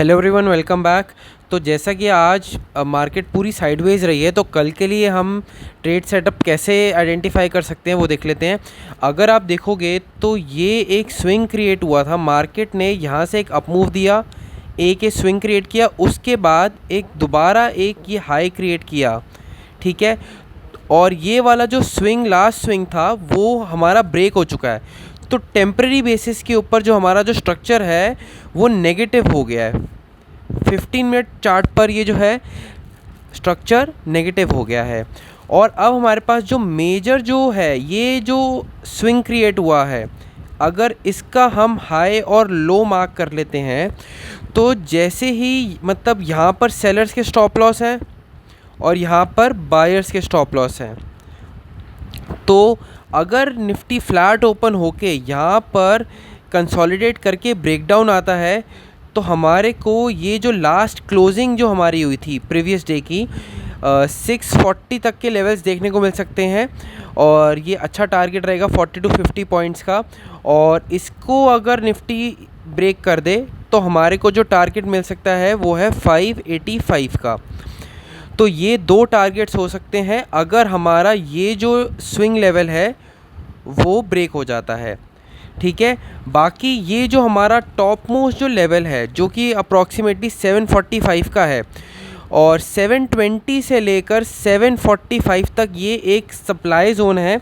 Hello everyone, welcome back. तो जैसा कि आज मार्केट पूरी साइडवेज रही है, तो कल के लिए हम ट्रेड सेटअप कैसे आइडेंटिफाई कर सकते हैं वो देख लेते हैं। अगर आप देखोगे तो ये एक स्विंग क्रिएट हुआ था, मार्केट ने यहाँ से एक अप मूव दिया, एक ये स्विंग क्रिएट किया, उसके बाद एक दोबारा एक ये हाई क्रिएट किया, ठीक है। और ये वाला जो स्विंग लास्ट स्विंग था वो हमारा ब्रेक हो चुका है, तो टेम्परेरी बेसिस के ऊपर जो हमारा जो स्ट्रक्चर है वो नेगेटिव हो गया है। 15 मिनट चार्ट पर ये जो है स्ट्रक्चर नेगेटिव हो गया है। और अब हमारे पास जो मेजर जो है, ये जो स्विंग क्रिएट हुआ है, अगर इसका हम हाई और लो मार्क कर लेते हैं तो जैसे ही मतलब यहाँ पर सेलर्स के स्टॉप लॉस हैं और यहाँ पर बायर्स के स्टॉप लॉस हैं, तो अगर निफ्टी फ्लैट ओपन होके यहाँ पर कंसोलिडेट करके ब्रेकडाउन आता है तो हमारे को ये जो लास्ट क्लोजिंग जो हमारी हुई थी प्रीवियस डे की 640 तक के लेवल्स देखने को मिल सकते हैं। और ये अच्छा टारगेट रहेगा 40 to 50 पॉइंट्स का। और इसको अगर निफ्टी ब्रेक कर दे तो हमारे को जो टारगेट मिल सकता है वो है 585 का। तो ये दो टारगेट्स हो सकते हैं अगर हमारा ये जो स्विंग लेवल है वो ब्रेक हो जाता है, ठीक है। बाकी ये जो हमारा टॉप मोस्ट जो लेवल है जो कि अप्रॉक्सीमेटली 745 का है, और 720 से लेकर 745 तक ये एक सप्लाई ज़ोन है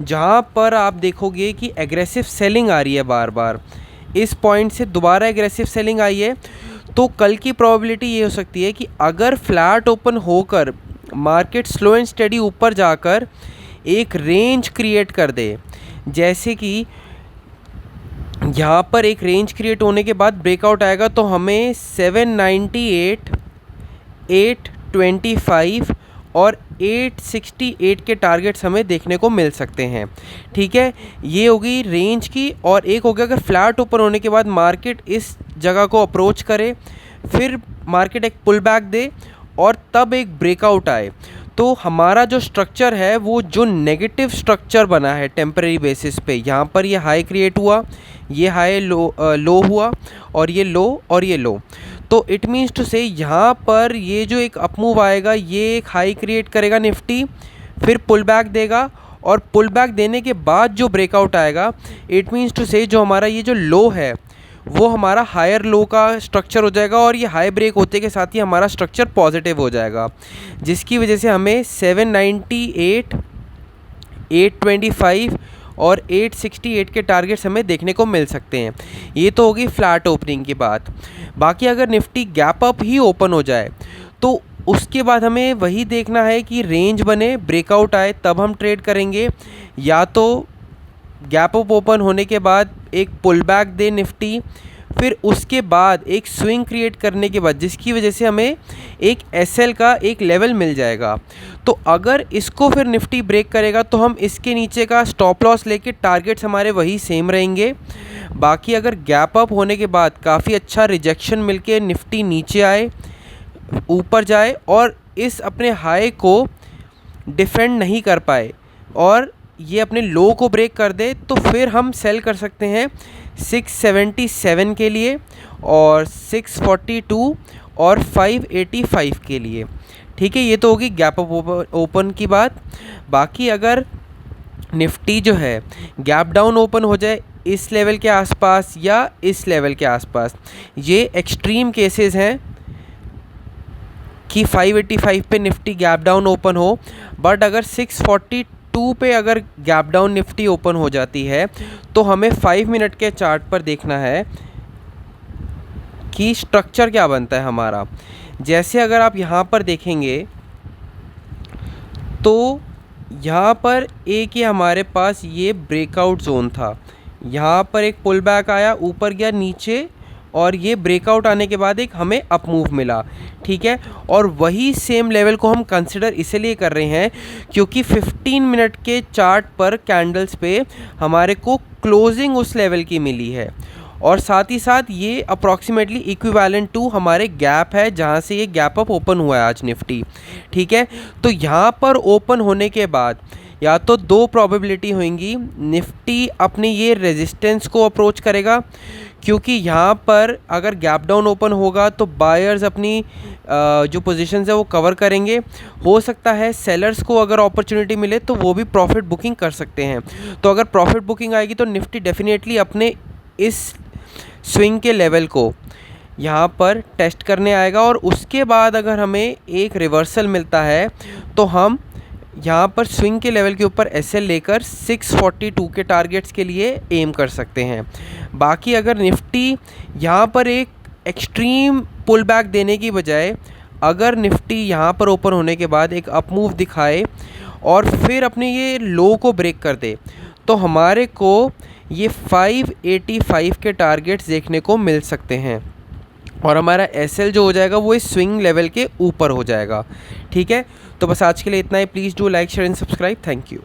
जहाँ पर आप देखोगे कि एग्रेसिव सेलिंग आ रही है बार बार। इस पॉइंट से दोबारा एग्रेसिव सेलिंग आई है, तो कल की प्रोबेबिलिटी ये हो सकती है कि अगर फ्लैट ओपन होकर मार्केट स्लो एंड स्टेडी ऊपर जाकर एक रेंज क्रिएट कर दे, जैसे कि यहाँ पर एक रेंज क्रिएट होने के बाद ब्रेकआउट आएगा तो हमें 798, 825 और 868 के टारगेट्स हमें देखने को मिल सकते हैं, ठीक है। ये होगी रेंज की। और एक हो गया अगर फ्लैट ओपन होने के बाद मार्केट इस जगह को अप्रोच करे, फिर मार्केट एक पुल बैक दे और तब एक ब्रेकआउट आए, तो हमारा जो स्ट्रक्चर है वो जो नेगेटिव स्ट्रक्चर बना है टेम्परेरी बेसिस पे, यहाँ पर ये हाई क्रिएट हुआ, ये हाई लो हुआ और ये लो और ये लो, तो इट मीन्स टू से यहाँ पर ये जो एक अप मूव आएगा ये एक हाई क्रिएट करेगा निफ्टी, फिर पुल बैक देगा और पुल बैक देने के बाद जो ब्रेकआउट आएगा, इट मीन्स टू से जो हमारा ये जो लो है वो हमारा हायर लो का स्ट्रक्चर हो जाएगा और ये हाई ब्रेक होते के साथ ही हमारा स्ट्रक्चर पॉजिटिव हो जाएगा, जिसकी वजह से हमें 798, 825 और 868 के टारगेट्स हमें देखने को मिल सकते हैं। ये तो होगी फ्लैट ओपनिंग की बात। बाकी अगर निफ्टी गैप अप ही ओपन हो जाए तो उसके बाद हमें वही देखना है कि रेंज बने, ब्रेकआउट आए, तब हम ट्रेड करेंगे, या तो गैप अप ओपन होने के बाद एक पुल बैक दे निफ्टी, फिर उसके बाद एक स्विंग क्रिएट करने के बाद जिसकी वजह से हमें एक एसएल का एक लेवल मिल जाएगा। तो अगर इसको फिर निफ्टी ब्रेक करेगा तो हम इसके नीचे का स्टॉप लॉस लेके टारगेट्स हमारे वही सेम रहेंगे। बाकी अगर गैप अप होने के बाद काफ़ी अच्छा रिजेक्शन मिलके निफ्टी नीचे आए, ऊपर जाए और इस अपने हाई को डिफेंड नहीं कर पाए और ये अपने लो को ब्रेक कर दे, तो फिर हम सेल कर सकते हैं 677 के लिए और 642 और 585 के लिए, ठीक है। ये तो होगी गैप अप ओपन की बात। बाकी अगर निफ्टी जो है गैप डाउन ओपन हो जाए इस लेवल के आसपास या इस लेवल के आसपास, ये एक्सट्रीम केसेस हैं कि 585 पे निफ्टी गैप डाउन ओपन हो, बट अगर 642 पे अगर गैप डाउन निफ्टी ओपन हो जाती है तो हमें 5 मिनट के चार्ट पर देखना है कि स्ट्रक्चर क्या बनता है हमारा। जैसे अगर आप यहाँ पर देखेंगे तो यहाँ पर एक ये हमारे पास ये ब्रेकआउट जोन था, यहाँ पर एक पुल बैक आया, ऊपर गया नीचे और ये ब्रेकआउट आने के बाद एक हमें अप मूव मिला, ठीक है। और वही सेम लेवल को हम कंसिडर इसलिए कर रहे हैं क्योंकि 15 मिनट के चार्ट पर कैंडल्स पे हमारे को क्लोजिंग उस लेवल की मिली है और साथ ही साथ ये अप्रॉक्सीमेटली इक्विवेलेंट टू हमारे गैप है जहाँ से ये गैप अप ओपन हुआ है आज निफ्टी, ठीक है। तो यहाँ पर ओपन होने के बाद या तो दो प्रोबेबिलिटी होंगी, निफ्टी अपने ये रेजिस्टेंस को अप्रोच करेगा क्योंकि यहाँ पर अगर गैप डाउन ओपन होगा तो बायर्स अपनी जो पोजीशंस है वो कवर करेंगे। हो सकता है सेलर्स को अगर अपॉर्चुनिटी मिले तो वो भी प्रॉफिट बुकिंग कर सकते हैं। तो अगर प्रॉफिट बुकिंग आएगी तो निफ्टी डेफिनेटली अपने इस स्विंग के लेवल को यहाँ पर टेस्ट करने आएगा, और उसके बाद अगर हमें एक रिवर्सल मिलता है तो हम यहाँ पर स्विंग के लेवल के ऊपर एसएल लेकर 642 के टारगेट्स के लिए एम कर सकते हैं। बाकी अगर निफ्टी यहाँ पर एक एक्सट्रीम पुल बैक देने की बजाय अगर निफ्टी यहाँ पर ओपन होने के बाद एक अप मूव दिखाए और फिर अपने ये लो को ब्रेक कर दे तो हमारे को ये 585 के टारगेट्स देखने को मिल सकते हैं, और हमारा एसएल जो हो जाएगा वो इस स्विंग लेवल के ऊपर हो जाएगा। ठीक है, तो बस आज के लिए इतना ही। Please do like share and subscribe. Thank you.